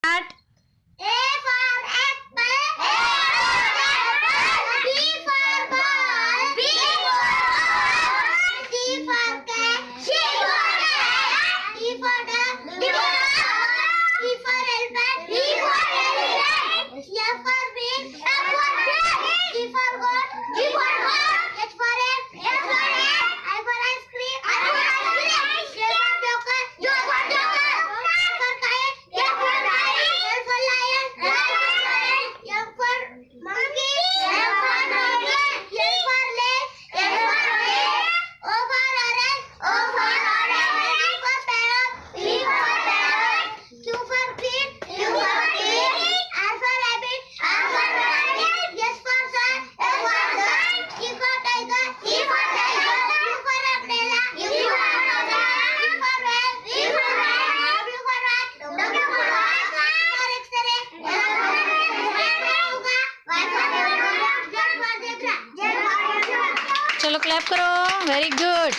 Start. A for apple. A for apple. B for ball. B for ball. C for cat. C for cat. D for duck. D for duck. E for elephant. E for elephant. F for fish. F for fish. G for goat. G for goat. H for egg. H for egg. I for ice cream. I for ice cream. J for joker. J for joker. K for kite. K for kite. L for lion. L for lion. M for monkey. M for monkey. L for leg. L for leg. O for orange. O for orange. P for parrot. P for parrot. Q for kid. Q for kid. R for rabbit. R for rabbit. S for sun. S for sun. T for tiger. T for tiger. U for umbrella. U for umbrella. V for whale. V for whale. W for what? W for what? X for X-ray. X for X-ray. Y for zebra. Z for zebra. Z for zebra. चलो clap करो। Very good.